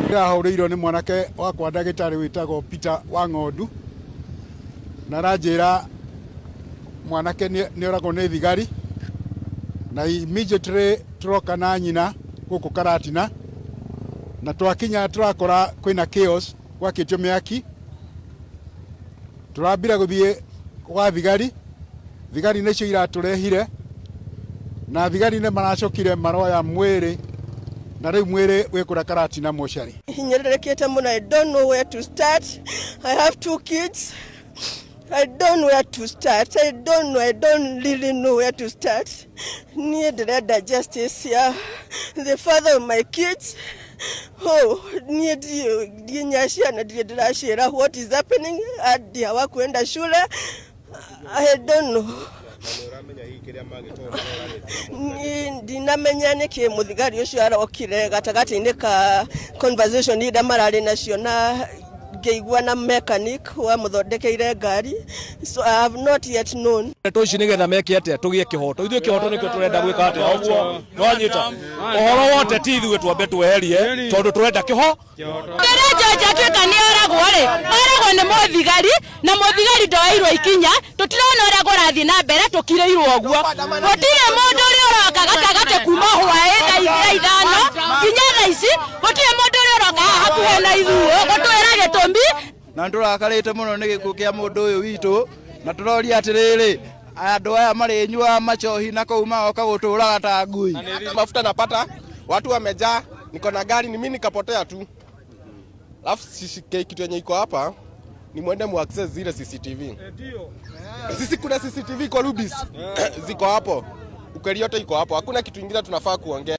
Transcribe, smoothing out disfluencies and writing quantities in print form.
Ndahũrĩirwo nĩ mwanake wakwa ndagĩtarĩ wĩtagwo Peter Wang'ondu na ranjĩra mwanake nĩoragwo nĩ thigari na immediately turoka na nyina gũkũ Karatina na twakinya turakora kwĩna chaos gwakĩtio mĩaki turambira gũthiĩ gwa thigari nĩcio iratũrehire na thigari nĩ maracokire maroya mwĩrĩ na rĩu mwĩrĩ wĩkũra Karatina mochari. Hinyerekete mũno, I don't know where to start. I have 2 kids. I don't know where to start. I don't really know where to start. Niĩ ndĩrenda justice ya the father of my kids. Niĩ ndinya ciana ndĩracira what is happening. Hadi hawakwenda shule. I don't know. Ndinamenya nĩkĩ mũthigari ũcio arokire gatagatĩ-inĩ ka conversation ĩrĩa mararĩ nacio na ngĩigua na mechanic wa mũthondekeire ngari, so I have not yet known. Tũici nĩgetha meke atĩa tũgĩe kĩhoto, ithuĩ kĩhoto nĩkĩo tũrenda gwĩka atĩa ũguo nĩwanyita ũhoro wote ti ithuĩ twambe tweherie tondũ tũrenda kĩho. George atuĩka nĩoragwo-rĩ, oragwo nĩ mũthigari na mũthigari ndoeirwo ikinya, tũtirona ũrĩa kũrathiĩ na mbere tũkirĩirwo ũguo. Gũtirĩ mũndũ ũrĩa ũroka gatagatĩ kuma hwaĩ thaa 5 nginya thaa ici, gũtirĩ mũndũ ũrĩa ũroka hakuhĩ na ithuĩ gũtwĩra gĩtũmi. Na tũrakarĩte mũno nĩ gĩkuũ kĩa mũndũ ũyũ witũ na tũroria atĩrĩrĩ, andũ aya marĩnyua machohi na kũu magoka gũtũraga ta ngui. Mafuta napata, watu wamejaa, niko na gari ni mimi nikapotea tu. Alafu kitu yenye iko hapa ni mwende mu access zile CCTV. Sisi kuna CCTV kwa Rubis. Ziko hapo. Ukweli yote iko hapo. Hakuna kitu kingine tunafaa kuongea.